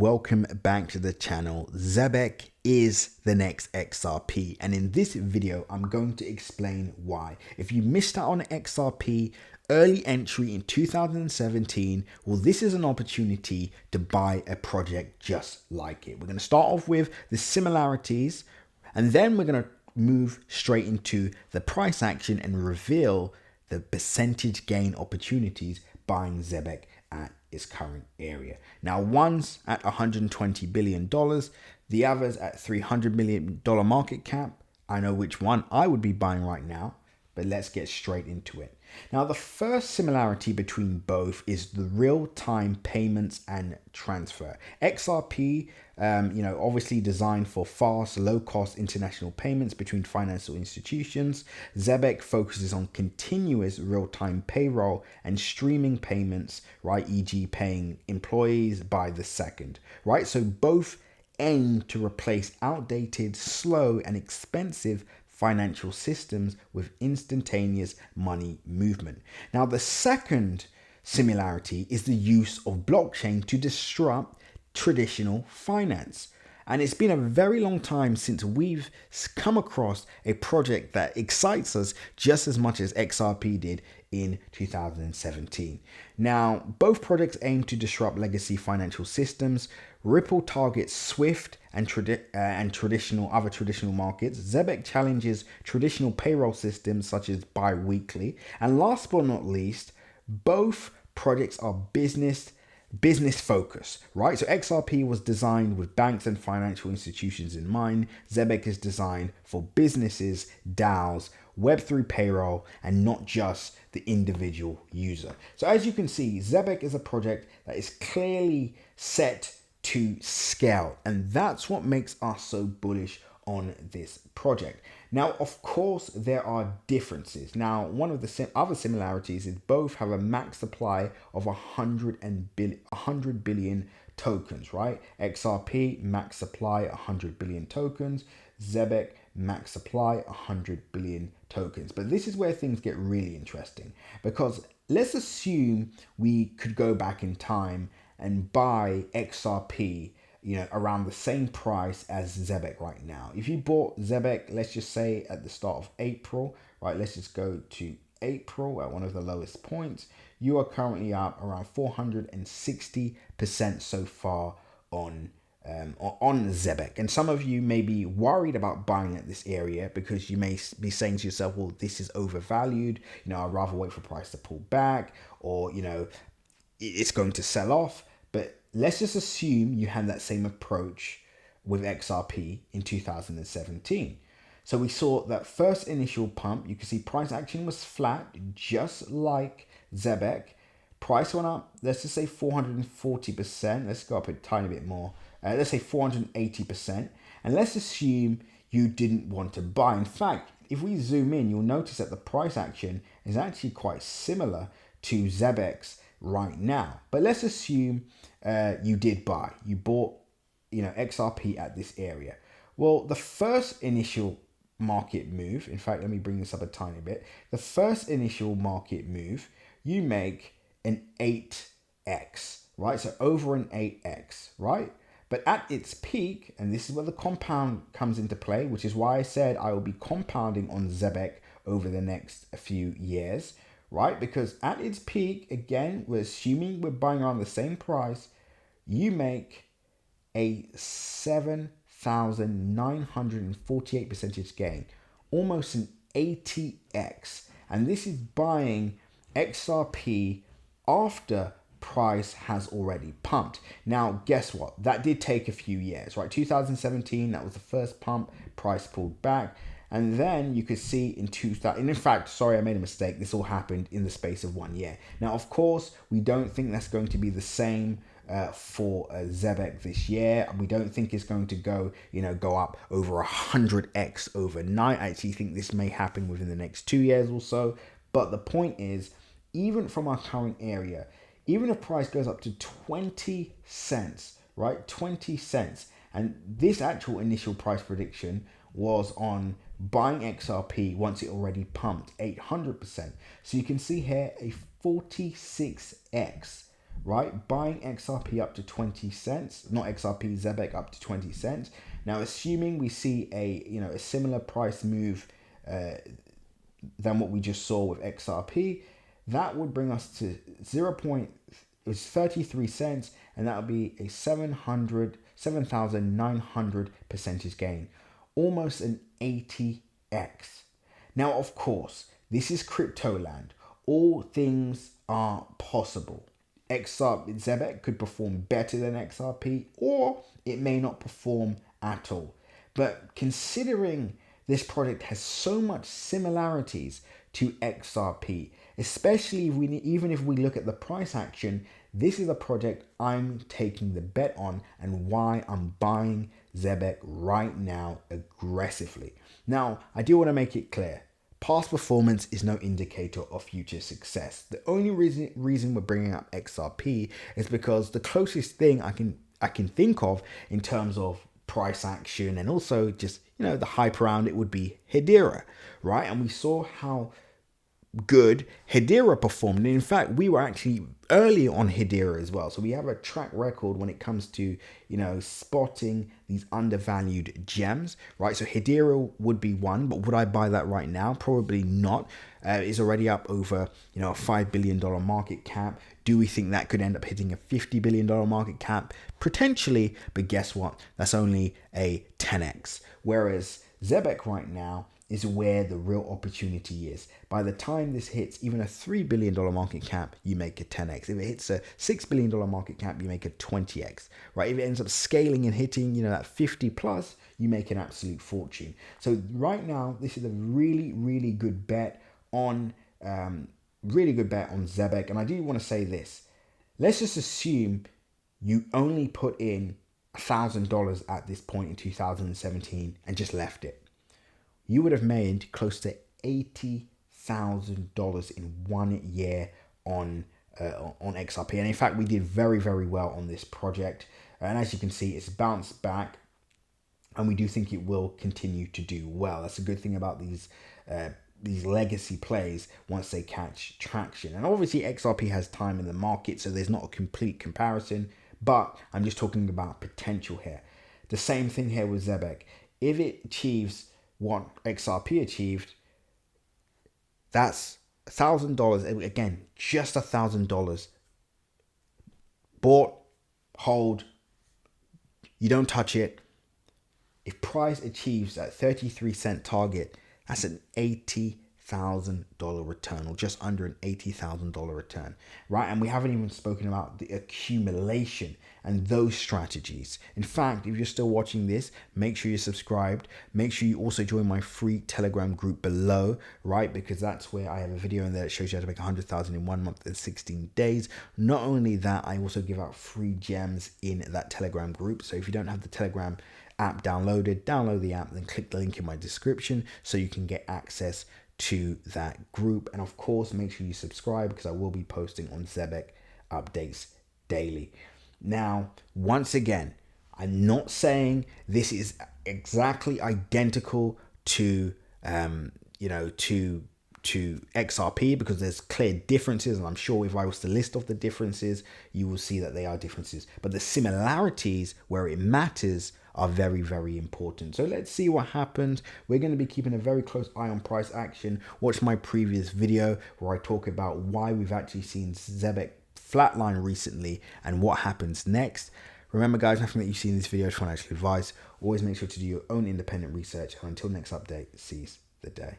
Welcome back to the channel. Zebec is the next XRP, and in this video I'm going to explain why. If you missed out on XRP early entry in 2017, well, this is an opportunity to buy a project just like it. We're going to start off with the similarities, and then we're going to move straight into the price action and reveal the percentage gain opportunities buying Zebec at its current area. Now, one's at $120 billion, the other's at $300 million market cap. I know which one I would be buying right now, but let's get straight into it. Now, the first similarity between both is the real-time payments and transfer. XRP, obviously designed for fast, low-cost international payments between financial institutions. Zebec focuses on continuous real-time payroll and streaming payments, right? E.g., paying employees by the second, right? So both aim to replace outdated, slow, and expensive financial systems with instantaneous money movement. Now, the second similarity is the use of blockchain to disrupt traditional finance. And it's been a very long time since we've come across a project that excites us just as much as XRP did in 2017. Now, both projects aim to disrupt legacy financial systems. Ripple targets Swift and other traditional markets. Zebec challenges traditional payroll systems such as bi-weekly. And last but not least, both projects are business focused, right? So XRP was designed with banks and financial institutions in mind. Zebec is designed for businesses, DAOs, Web3 payroll, and not just the individual user. So as you can see, Zebec is a project that is clearly set to scale, and that's what makes us so bullish on this project. Now, of course, there are differences. Now, one of the other similarities is both have a max supply of 100 billion tokens, right? XRP, max supply 100 billion tokens. Zebec, max supply 100 billion tokens. But this is where things get really interesting, because let's assume we could go back in time and buy XRP, around the same price as Zebec right now. If you bought Zebec, let's just say at the start of April, right? Let's just go to April at one of the lowest points. You are currently up around 460% so far on Zebec. And some of you may be worried about buying at this area because you may be saying to yourself, well, this is overvalued. I'd rather wait for price to pull back, or, it's going to sell off. But let's just assume you had that same approach with XRP in 2017. So we saw that first initial pump. You can see price action was flat, just like Zebec. Price went up, let's just say 440%. Let's go up a tiny bit more. Let's say 480%. And let's assume you didn't want to buy. In fact, if we zoom in, you'll notice that the price action is actually quite similar to Zebec's right now. But let's assume you did buy. You bought, XRP at this area. Well, the first initial market move, in fact, let me bring this up a tiny bit. The first initial market move, you make an 8x, right? So over an 8x, right? But at its peak, and this is where the compound comes into play, which is why I said I will be compounding on Zebec over the next few years, right? Because at its peak, again, we're assuming we're buying around the same price, you make a 7,948% gain, almost an 80x. And this is buying XRP after price has already pumped. Now, guess what? That did take a few years, right? 2017, that was the first pump, price pulled back. And then you could see in 2000, and in fact, sorry, I made a mistake. This all happened in the space of 1 year. Now, of course, we don't think that's going to be the same for Zebec this year. We don't think it's going to go up over 100x overnight. I actually think this may happen within the next 2 years or so. But the point is, even from our current area, even if price goes up to 20 cents, right? 20 cents. And this actual initial price prediction was on buying XRP once it already pumped 800%. So you can see here a 46x right? Buying XRP up to 20 cents, not XRP, Zebec up to 20 cents. Now, assuming we see a similar price move than what we just saw with XRP, that would bring us to 33 cents, and that would be a 7,900 percentage gain, almost an 80x. Now, of course, this is crypto land. All things are possible. Zebec could perform better than XRP, or it may not perform at all. But considering this project has so much similarities to XRP, especially even if we look at the price action, this is a project I'm taking the bet on and why I'm buying Zebec right now aggressively. Now, I do want to make it clear. Past performance is no indicator of future success. The only reason we're bringing up XRP is because the closest thing I can think of in terms of price action and also just the hype around it would be Hedera, right? And we saw how good Hedera performed. And in fact, we were actually early on Hedera as well. So we have a track record when it comes to, spotting these undervalued gems, right? So Hedera would be one, but would I buy that right now? Probably not. It's already up over, a $5 billion market cap. Do we think that could end up hitting a $50 billion market cap? Potentially, but guess what? That's only a 10x. Whereas Zebec right now is where the real opportunity is. By the time this hits even a $3 billion market cap, you make a 10x. If it hits a $6 billion market cap, you make a 20x, right? If it ends up scaling and hitting, that 50 plus, you make an absolute fortune. So right now, this is a really, really good bet on, Zebec. And I do want to say this. Let's just assume you only put in $1,000 at this point in 2017 and just left it. You would have made close to $80,000 in 1 year on XRP. And in fact, we did very, very well on this project. And as you can see, it's bounced back, and we do think it will continue to do well. That's a good thing about these legacy plays once they catch traction. And obviously, XRP has time in the market, so there's not a complete comparison. But I'm just talking about potential here. The same thing here with Zebec. If it achieves what XRP achieved, that's $1,000. Again, just $1,000. Bought, hold, you don't touch it. If price achieves that 33-cent target, that's an $80,000 return, or just under an $80,000 return, right? And we haven't even spoken about the accumulation and those strategies. In fact, if you're still watching this, make sure you're subscribed. Make sure you also join my free Telegram group below, right? Because that's where I have a video in there that shows you how to make 100,000 in 1 month in 16 days. Not only that, I also give out free gems in that Telegram group. So if you don't have the Telegram app downloaded, download the app, then click the link in my description so you can get access to that group. And of course, make sure you subscribe because I will be posting on Zebec updates daily. Now, once again, I'm not saying this is exactly identical to XRP, because there's clear differences, and I'm sure if I was to list off the differences, you will see that they are differences. But the similarities where it matters are very, very important. So let's see what happens. We're going to be keeping a very close eye on price action. Watch my previous video where I talk about why we've actually seen Zebec flatline recently and what happens next. Remember guys, nothing that you see in this video is financial advice. Always make sure to do your own independent research. And until next update, seize the day.